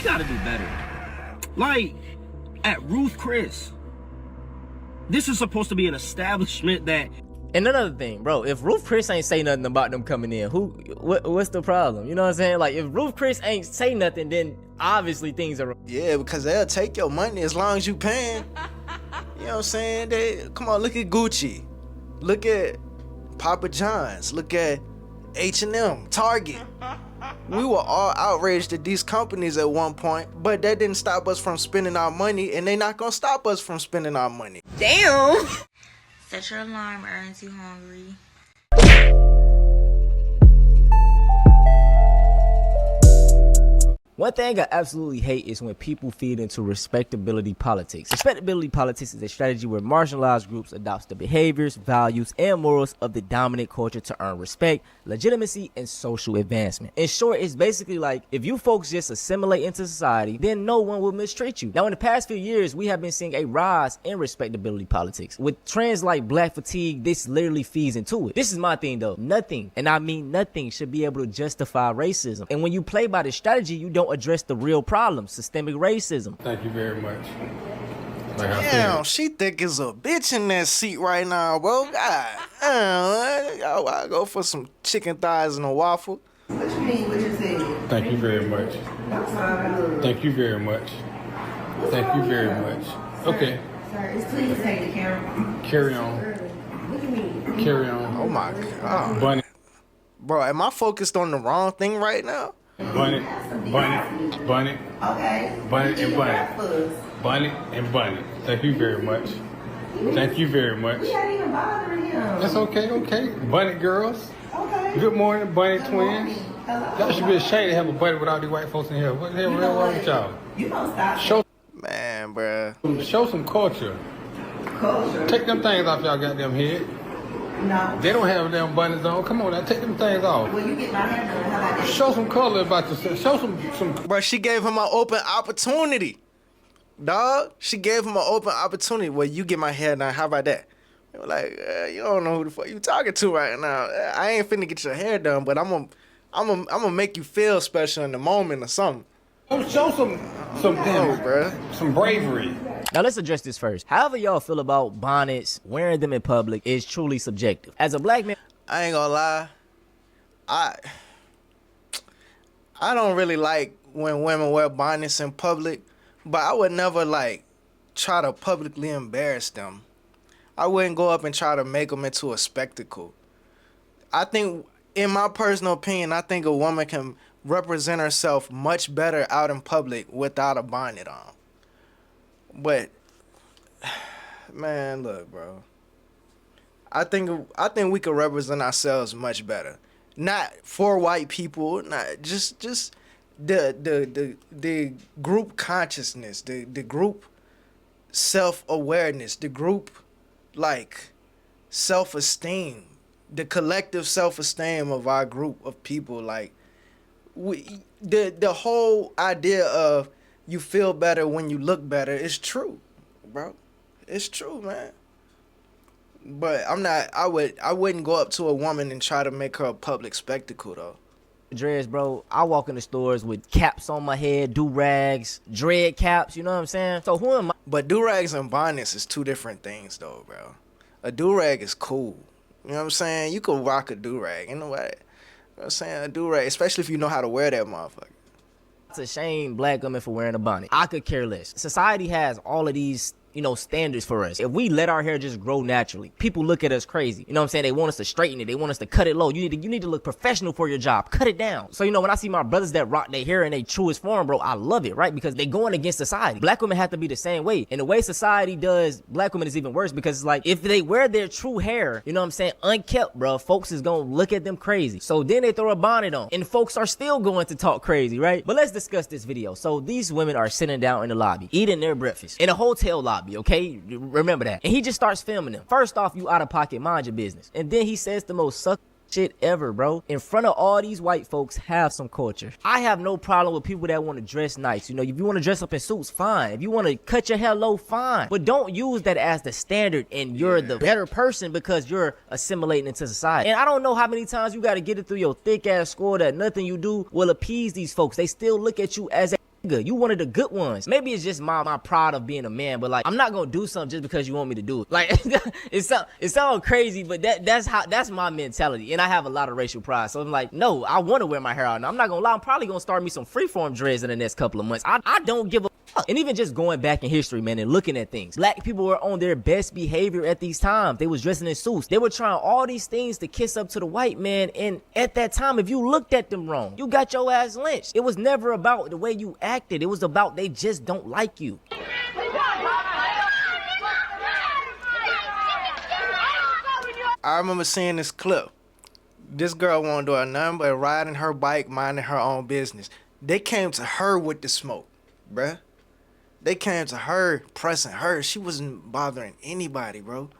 gotta do better. Like, at Ruth Chris, this is supposed to be an establishment that... And another thing, bro, if Ruth Chris ain't say nothing about them coming in, what's the problem? You know what I'm saying? Like, if Ruth Chris ain't say nothing, then obviously things are... Yeah, because they'll take your money as long as you paying. You know what I'm saying? Come on, look at Gucci. Look at Papa John's. Look at H&M, Target. We were all outraged at these companies at one point, but that didn't stop us from spending our money, and they not gonna stop us from spending our money. Damn. Set your alarm, Ernest, you hungry. One thing I absolutely hate is when people feed into respectability politics. Respectability politics is a strategy where marginalized groups adopt the behaviors, values, and morals of the dominant culture to earn respect, legitimacy, and social advancement. In short, it's basically like, if you folks just assimilate into society, then no one will mistreat you. Now, in the past few years, we have been seeing a rise in respectability politics. With trends like black fatigue, this literally feeds into it. This is my thing though. Nothing, and I mean nothing, should be able to justify racism. And when you play by this strategy, you don't address the real problem, systemic racism. Thank you very much. Damn, she thick as a bitch in that seat right now, bro. God damn, I go for some chicken thighs and a waffle. What you mean, what you said? Thank you very much. Thank you very much. Thank you very much. Okay. Sir, please take the camera. Carry on. What do you mean? Carry on. Oh my God. Bunny. Bro, am I focused on the wrong thing right now? Bunny. Bunny. Bunny. Okay. Bunny and bunny. Bunny and bunny. Thank you very much. Thank you very much. We ain't even bothering him. That's okay, okay. Bunny girls. Okay. Good morning, bunny twins. Hello. Y'all should be ashamed to have a buddy with all these white folks in here. What the hell wrong with y'all? You don't stop. Man, bruh. Show some culture. Culture. Take them things off y'all goddamn head. No. They don't have them bunnies on. Come on now, take them things off. Well, you get my hair done. How about that? Show some color about yourself. Show some. Bro, she gave him an open opportunity. Dog, she gave him an open opportunity. Well, you get my hair done. How about that? They were like, you don't know who the fuck you talking to right now. I ain't finna get your hair done, but I'm gonna make you feel special in the moment or something. Show some Oh, bro. some bravery. Now let's address this first. However y'all feel about bonnets, wearing them in public is truly subjective. As a black man, I ain't gonna lie. I don't really like when women wear bonnets in public, but I would never like try to publicly embarrass them. I wouldn't go up and try to make them into a spectacle. I think, in my personal opinion, I think a woman can represent herself much better out in public without a bonnet on. But, man, look, bro. I think we could represent ourselves much better. Not for white people, not just the group consciousness, the group self-awareness, the group like self-esteem, the collective self-esteem of our group of people. Like the whole idea of you feel better when you look better is true, bro. It's true, man. But I wouldn't go up to a woman and try to make her a public spectacle though. dreads, bro, I walk in the stores with caps on my head, do-rags, dread caps, you know what I'm saying? So who am I? But do-rags and bonnets is two different things though, bro. A do-rag is cool. You know what I'm saying? You could rock a do-rag. You know what I'm saying? A do-rag, especially if you know how to wear that motherfucker. To shame black women for wearing a bonnet. I could care less. Society has all of these, you know, standards for us. If we let our hair just grow naturally, people look at us crazy. You know what I'm saying? They want us to straighten it. They want us to cut it low. You need to look professional for your job. Cut it down. So, you know, when I see my brothers that rock their hair in their truest form, bro, I love it, right? Because they going against society. Black women have to be the same way. And the way society does black women is even worse because it's like, if they wear their true hair, you know what I'm saying, unkept, bro, folks is gonna look at them crazy. So then they throw a bonnet on and folks are still going to talk crazy, right? But let's discuss this video. So these women are sitting down in the lobby, eating their breakfast in a hotel lobby, okay? Remember that. And he just starts filming them. First off, you out of pocket, mind your business. And then he says the most suck shit ever, bro. In front of all these white folks, have some culture. I have no problem with people that want to dress nice. You know, if you want to dress up in suits, fine. If you want to cut your hair low, fine. But don't use that as the standard and you're the better person because you're assimilating into society. And I don't know how many times you got to get it through your thick ass skull that nothing you do will appease these folks. They still look at you as a Good, you one of the good ones. Maybe it's just my pride of being a man, but like I'm not gonna do something just because you want me to do it. Like it sounds crazy, but that's my mentality, and I have a lot of racial pride. So I'm like, no, I want to wear my hair out. And I'm not gonna lie, I'm probably gonna start me some freeform dreads in the next couple of months. I don't give a fuck. And even just going back in history, man, and looking at things, black people were on their best behavior at these times. They was dressing in suits. They were trying all these things to kiss up to the white man, and at that time, if you looked at them wrong, you got your ass lynched. It was never about the way you acted. It was about they just don't like you. I remember seeing this clip. This girl wasn't doing nothing but riding her bike, minding her own business. They came to her with the smoke, bruh. They came to her, pressing her. She wasn't bothering anybody, bro.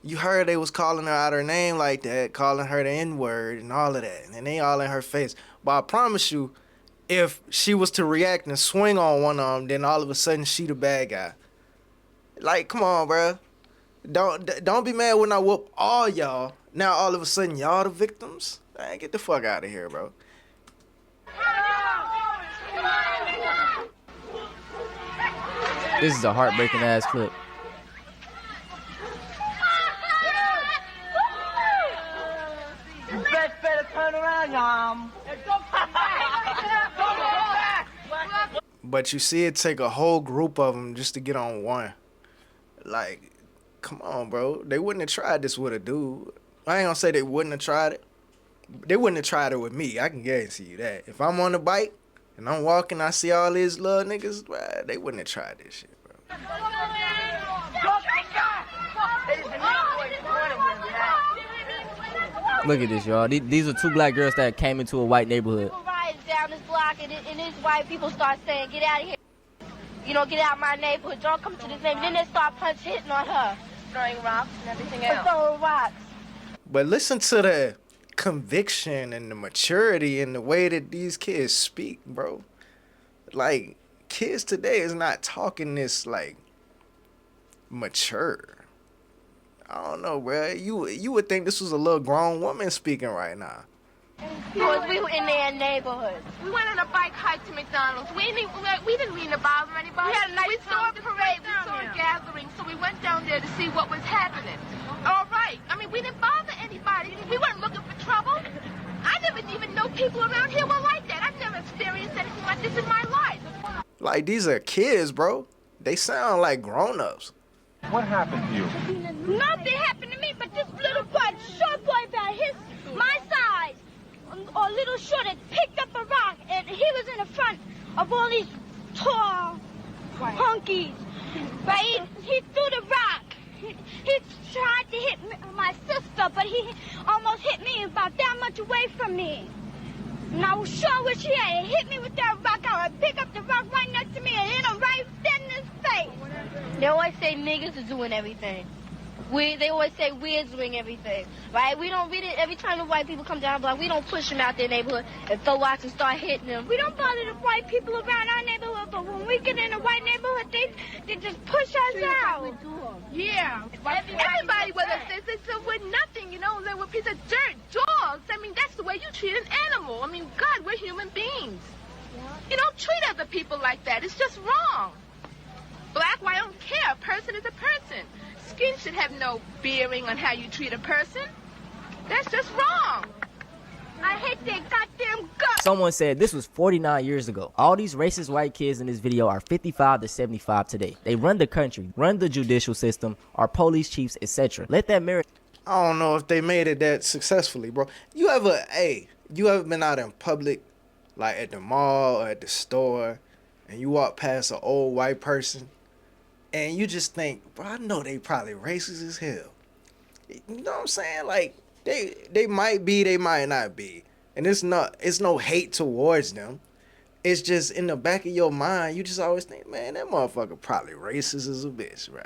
You heard they was calling her out her name like that, calling her the N-word and all of that. And they all in her face. But I promise you, if she was to react and swing on one of them, then all of a sudden she the bad guy. Like, come on, bro. Don't be mad when I whoop all y'all. Now all of a sudden y'all the victims? Man, get the fuck out of here, bro. This is a heartbreaking ass clip. You best better turn around, y'all. But you see it take a whole group of them just to get on one. Like, come on, bro. They wouldn't have tried this with a dude. I ain't gonna say they wouldn't have tried it. They wouldn't have tried it with me. I can guarantee you that. If I'm on the bike and I'm walking, I see all these little niggas, bro, they wouldn't have tried this shit, bro. Look at this, y'all. These are two black girls that came into a white neighborhood. Riding down this block, and these white people start saying, "Get out of here! You know, get out of my neighborhood. Don't come to this neighborhood." Then they start hitting on her, throwing rocks and everything else. Throwing rocks. But listen to the conviction and the maturity and the way that these kids speak, bro. Like, kids today is not talking this, like, mature. I don't know, bro. You would think this was a little grown woman speaking right now. Because we were in their neighborhood. We went on a bike hike to McDonald's. We didn't mean to bother anybody. We had a nice we saw a parade, we saw a gathering, so we went down there to see what was happening. All right. I mean, we didn't bother anybody. We weren't looking for trouble. I never even know people around here were like that. I've never experienced anything like this in my life. Like, these are kids, bro. They sound like grown-ups. What happened to you? Nothing happened to me, but this little boy, short boy about my size, or little short, had picked up a rock, and he was in the front of all these tall honkies. Right? He threw the rock. He tried to hit my sister, but he almost hit me about that much away from me. And I was sure wish he had hit me with that rock. I would pick up the rock right next to me and hit him right dead in his face. They always say niggas is doing everything. They always say we're doing everything, right? Every time the white people come down the block, we don't push them out their neighborhood and throw rocks and start hitting them. We don't bother the white people around our neighborhood, but when we get in a white neighborhood, they just push us out. Yeah. Everybody with us, they said we're nothing, you know, we're a piece of dirt, dogs. I mean, that's the way you treat an animal. I mean, God, we're human beings. You don't treat other people like that. It's just wrong. Black, white, I don't care. A person is a person. Skin should have no bearing on how you treat a person. That's just wrong. I hate their goddamn guts. Someone said this was 49 years ago. All these racist white kids in this video are 55 to 75 today. They run the country, run the judicial system, are police chiefs, etc. Let that mirror. I don't know if they made it that successfully, bro. You ever been out in public, like at the mall or at the store, and you walk past an old white person, and you just think, bro, I know they probably racist as hell. You know what I'm saying? Like, they might be, they might not be. And it's no hate towards them. It's just in the back of your mind, you just always think, man, that motherfucker probably racist as a bitch, bro.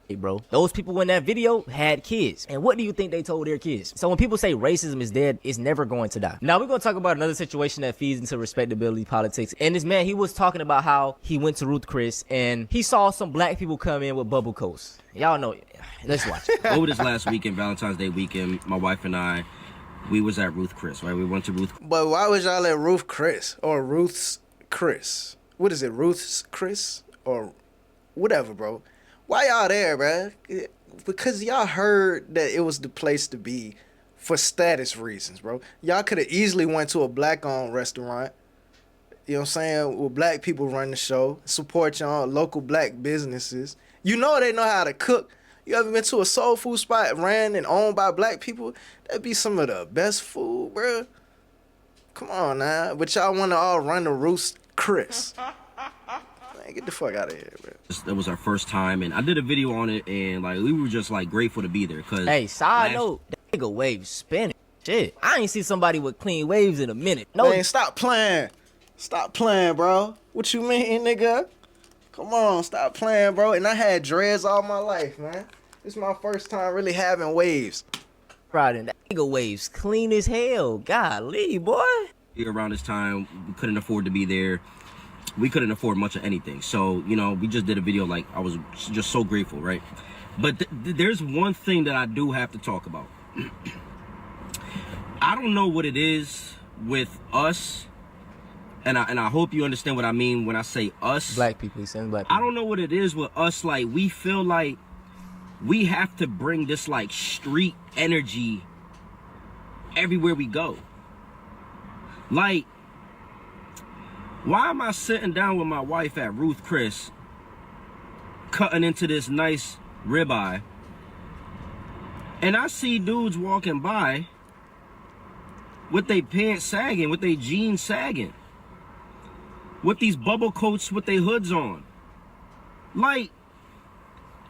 Hey, bro, those people in that video had kids. And what do you think they told their kids? So when people say racism is dead, it's never going to die. Now we're going to talk about another situation that feeds into respectability politics. And this man, he was talking about how he went to Ruth Chris and he saw some black people come in with bubble coats. Y'all know. Let's watch. Over this last weekend, Valentine's Day weekend, my wife and I, we was at Ruth Chris, right? We went to Ruth. But why was y'all at Ruth Chris or Ruth's Chris. What is it, Ruth's Chris? Or whatever, bro. Why y'all there, bro? Because y'all heard that it was the place to be for status reasons, bro. Y'all could have easily went to a black-owned restaurant, you know what I'm saying, where black people run the show, support y'all local black businesses. You know they know how to cook. You ever been to a soul food spot ran and owned by black people? That'd be some of the best food, bro. Come on now. But y'all want to all run the Roost Chris. Man, get the fuck out of here, bro. That was our first time, and I did a video on it, and like we were just like grateful to be there. Cause Hey, side note, that nigga wave spinning. Shit, I ain't seen somebody with clean waves in a minute. No, Man, stop playing. Stop playing, bro. What you mean, nigga? Come on, stop playing, bro. And I had dreads all my life, man. This is my first time really having waves. Friday, that nigga waves clean as hell. Golly, boy. around this time, we couldn't afford to be there. We couldn't afford much of anything. So, you know, we just did a video. Like, I was just so grateful, right? But there's one thing that I do have to talk about. I don't know what it is with us, and I hope you understand what I mean when I say us. Black people, he's saying black people. I don't know what it is with us. Like, we feel like we have to bring this, like, street energy everywhere we go. Like, why am I sitting down with my wife at Ruth Chris, cutting into this nice ribeye, and I see dudes walking by with their pants sagging, with their jeans sagging, with these bubble coats with their hoods on? Like,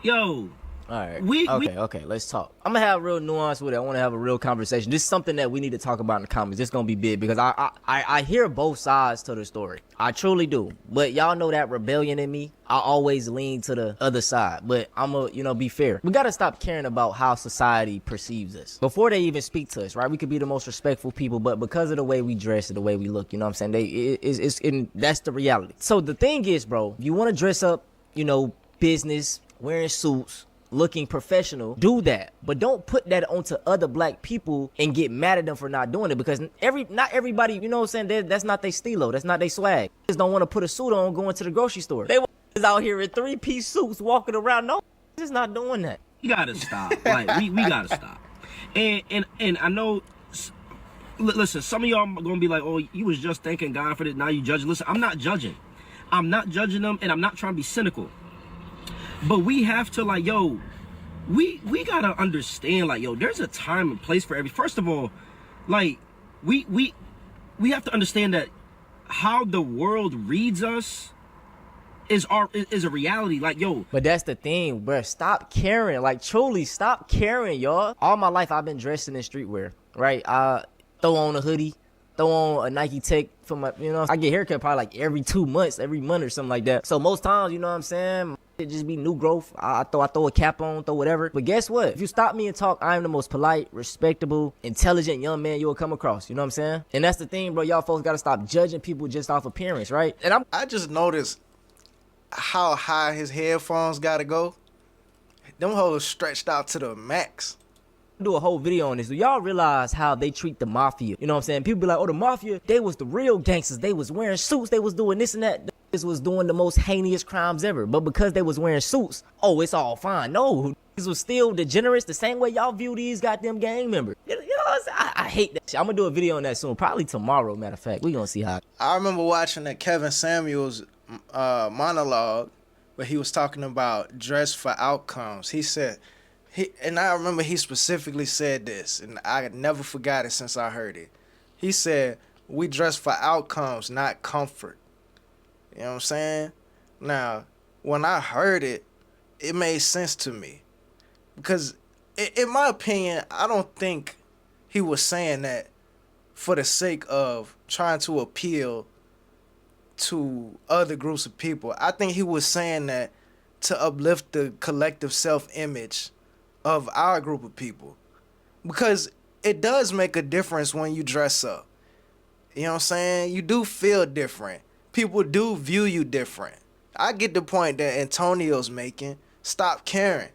yo. All right. Okay. Let's talk. I'm gonna have real nuance with it. I want to have a real conversation. This is something that we need to talk about in the comments. This is gonna be big because I hear both sides to the story. I truly do. But y'all know that rebellion in me. I always lean to the other side. But I'm gonna, be fair. We gotta stop caring about how society perceives us before they even speak to us, right? We could be the most respectful people, but because of the way we dress and the way we look, you know what I'm saying? That's the reality. So the thing is, bro, if you want to dress up, business, wearing suits, looking professional, do that, but don't put that onto other black people and get mad at them for not doing it, because not everybody, you know what I'm saying, that's not their stilo, that's not their swag. They just don't want to put a suit on going to the grocery store. They is out here in 3-piece suits walking around. No, just not doing that. You gotta stop. Like, we gotta stop. And I know, listen, some of y'all are gonna be like, oh, you was just thanking God for this, now you judging. Listen, I'm not judging them, and I'm not trying to be cynical. But we have to, like, yo, we gotta understand, like, yo, there's a time and place for every. First of all, like, we have to understand that how the world reads us is a reality. Like, yo. But that's the thing, bro. Stop caring. Like, truly, stop caring, y'all. All my life, I've been dressing in streetwear, right? I throw on a hoodie, throw on a Nike Tech for my, I get haircut probably like every 2 months, every month or something like that. So most times, you know what I'm saying? It just be new growth. I throw a cap on, throw whatever. But guess what? If you stop me and talk, I am the most polite, respectable, intelligent young man you will come across. You know what I'm saying? And that's the thing, bro. Y'all folks gotta stop judging people just off appearance, right? And I just noticed how high his headphones gotta go. Them hoes stretched out to the max. Do a whole video on this. Do y'all realize how they treat the mafia? You know what I'm saying? People be like, oh, the mafia, they was the real gangsters. They was wearing suits. They was doing this and that. This was doing the most heinous crimes ever. But because they was wearing suits, oh, it's all fine. No, these was still degenerates the same way y'all view these goddamn gang members. You know what I'm saying? I hate that shit. I'm gonna do a video on that soon. Probably tomorrow, matter of fact. We gonna see how. I remember watching that Kevin Samuels monologue where he was talking about dress for outcomes. He said, and I remember he specifically said this, and I never forgot it since I heard it. He said, we dress for outcomes, not comfort. You know what I'm saying? Now, when I heard it, it made sense to me. Because, in my opinion, I don't think he was saying that for the sake of trying to appeal to other groups of people. I think he was saying that to uplift the collective self-image of our group of people, because it does make a difference when you dress up. You know what I'm saying? You do feel different. People do view you different. I get the point that Antonio's making. Stop caring.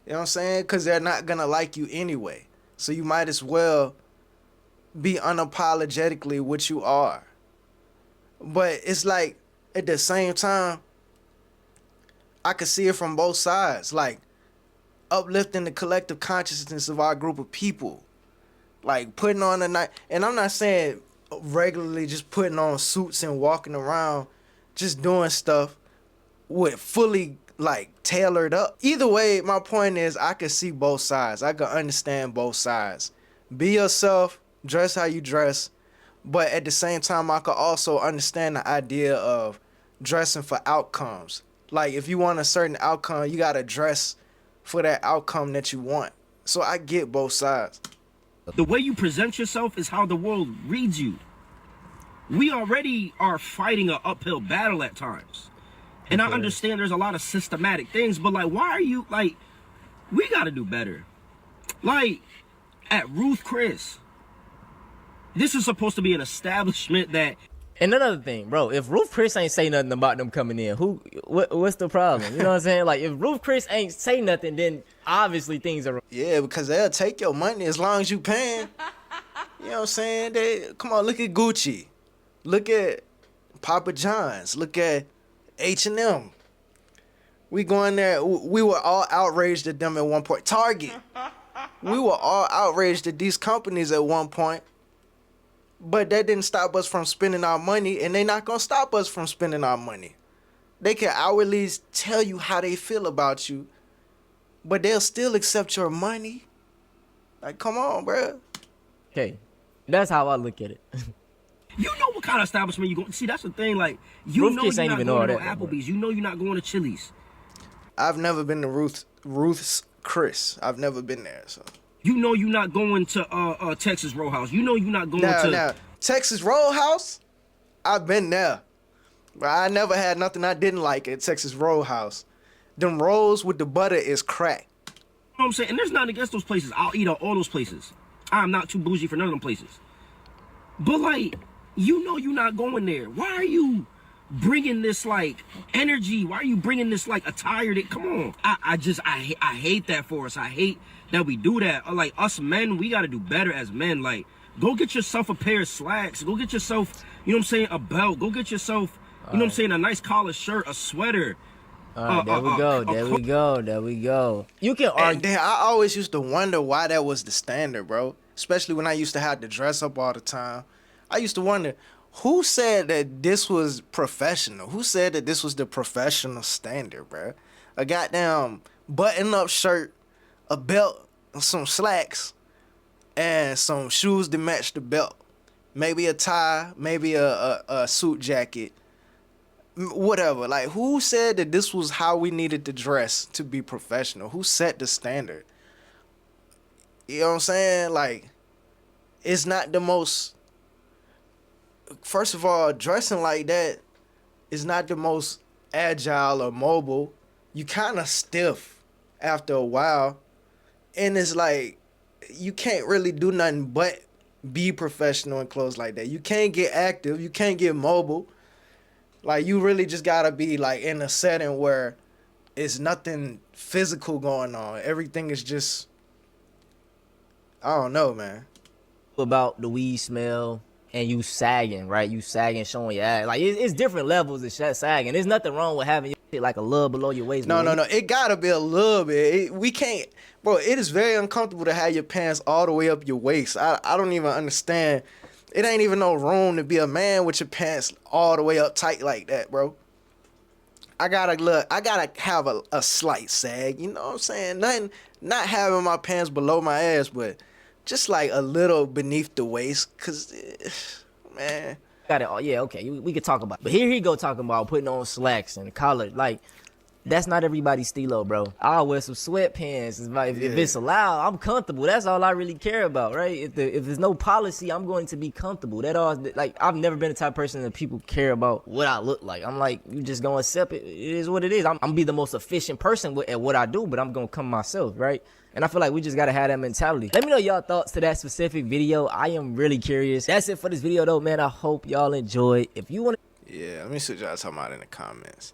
You know what I'm saying? Because they're not gonna like you anyway. So you might as well be unapologetically what you are. But it's like at the same time, I could see it from both sides, like uplifting the collective consciousness of our group of people, like putting on a night. And I'm not saying regularly just putting on suits and walking around, just doing stuff with fully like tailored up. Either way, my point is I could see both sides. I could understand both sides. Be yourself, dress how you dress, but at the same time, I could also understand the idea of dressing for outcomes. Like if you want a certain outcome, you gotta dress for that outcome that you want. So I get both sides. The way you present yourself is how the world reads you. We already are fighting an uphill battle at times. And I understand there's a lot of systematic things, but like, why are you, like, we gotta do better. Like, at Ruth Chris, this is supposed to be an establishment that... And another thing, bro, if Ruth Chris ain't say nothing about them coming in, what's the problem? You know what I'm saying? Like, if Ruth Chris ain't say nothing, then obviously things are... Yeah, because they'll take your money as long as you paying. You know what I'm saying? Come on, look at Gucci. Look at Papa John's. Look at H&M. We going there. We were all outraged at them at one point. Target. We were all outraged at these companies at one point. But that didn't stop us from spending our money, and they're not going to stop us from spending our money. They can outwardly tell you how they feel about you, but they'll still accept your money. Like, come on, bro. Okay, that's how I look at it. You know what kind of establishment you going to see? That's the thing. Like, you know you're not going to Applebee's. You know you're not going to Chili's. I've never been to Ruth's Chris. I've never been there, so. You know you're not going to Texas Roadhouse. You know you're not going to... Now, Texas Roadhouse? I've been there. But I never had nothing I didn't like at Texas Roadhouse. Them rolls with the butter is crack. You know what I'm saying? And there's nothing against those places. I'll eat at all those places. I'm not too bougie for none of them places. But, like, you know you're not going there. Why are you bringing this, like, energy? Why are you bringing this, like, attire that... Come on. I hate that for us. I hate that we do that. Like, us men, we got to do better as men. Like, go get yourself a pair of slacks. Go get yourself, you know what I'm saying, a belt. Go get yourself, you know what I'm saying, a nice collar shirt, a sweater. There we go. You can argue. And then I always used to wonder why that was the standard, bro. Especially when I used to have to dress up all the time. I used to wonder, who said that this was professional? Who said that this was the professional standard, bro? A goddamn button-up shirt, a belt, some slacks, and some shoes to match the belt. Maybe a tie, maybe a suit jacket, whatever. Like, who said that this was how we needed to dress to be professional? Who set the standard? You know what I'm saying? Like, it's not the most... First of all, dressing like that is not the most agile or mobile. You kind of stiff after a while. And it's like, you can't really do nothing but be professional in clothes like that. You can't get active. You can't get mobile. Like, you really just got to be, like, in a setting where it's nothing physical going on. Everything is just, I don't know, man. About the weed smell and you sagging, right? You sagging, showing your ass. Like, it's different levels of sagging. There's nothing wrong with having your shit like a little below your waist. No. It got to be a little bit. We can't, bro, it is very uncomfortable to have your pants all the way up your waist. I don't even understand. It ain't even no room to be a man with your pants all the way up tight like that, bro. I gotta have a slight sag, you know what I'm saying? Not having my pants below my ass, but just like a little beneath the waist, cause man. Got it. Oh, yeah, okay. We could talk about it. But here he go talking about putting on slacks and collar. Like, that's not everybody's stilo, bro. I'll wear some sweatpants. If it's allowed, I'm comfortable. That's all I really care about, right? If there's no policy, I'm going to be comfortable. That all, like, I've never been the type of person that people care about what I look like. I'm like, you just gonna accept it. It is what it is. I'm gonna be the most efficient person at what I do, but I'm gonna come myself, right? And I feel like we just gotta have that mentality. Let me know y'all thoughts to that specific video. I am really curious. That's it for this video, though, man. I hope y'all enjoyed. If you want to... Yeah, let me see what y'all talking about in the comments.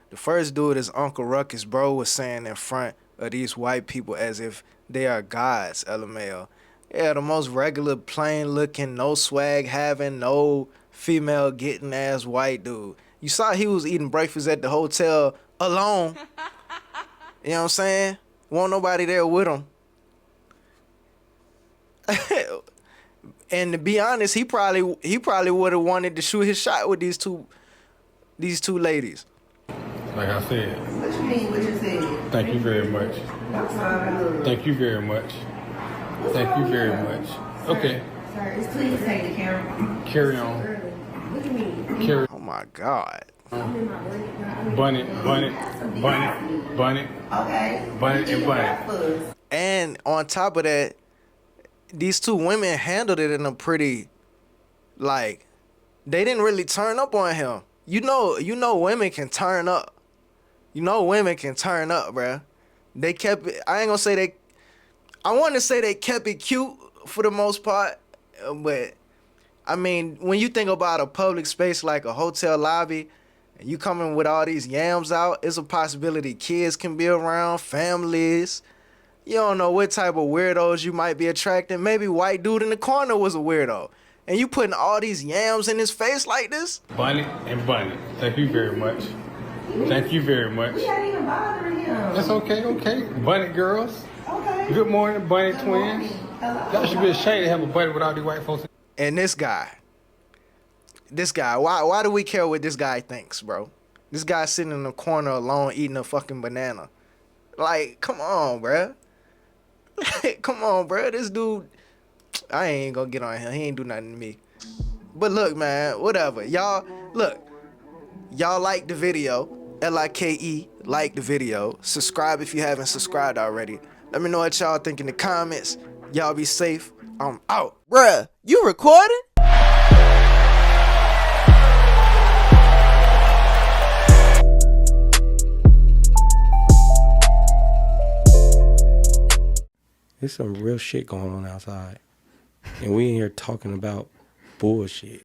The first dude is Uncle Ruckus, bro, was saying in front of these white people as if they are gods, LMAO. Yeah, the most regular, plain looking, no swag having, no female getting ass white dude. You saw he was eating breakfast at the hotel alone. You know what I'm saying? Won't nobody there with him. And to be honest, he probably would have wanted to shoot his shot with these two ladies. Like I said. What you mean? What you said? Thank you very much. I'm sorry. Thank you very much. Thank you very much. Okay. Sorry, please take the camera. Carry on. What do you mean? Carry Oh my God. Bunny. Okay. Bunny and bunny. And on top of that, these two women handled it in a pretty, like, they didn't really turn up on him. You know women can turn up. You know women can turn up, bruh. They kept it, I ain't gonna say I want to say they kept it cute for the most part, but I mean, when you think about a public space like a hotel lobby, and you coming with all these yams out, it's a possibility kids can be around, families. You don't know what type of weirdos you might be attracting. Maybe white dude in the corner was a weirdo. And you putting all these yams in his face like this? Bunny and bunny. Thank you very much. Thank you very much. We ain't even bothering him. That's okay. Bunny girls. Okay. Good morning, bunny twins. Hello. Y'all should be ashamed to have a bunny with all these white folks. And this guy, why do we care what this guy thinks, bro? This guy sitting in the corner alone eating a fucking banana. Like, come on, bruh. Come on, bruh. This dude, I ain't gonna get on him. He ain't do nothing to me. But look, man, whatever. Y'all like the video. LIKE, like the video. Subscribe if you haven't subscribed already. Let me know what y'all think in the comments. Y'all be safe. I'm out. Bruh, you recording? There's some real shit going on outside. And we in here talking about bullshit.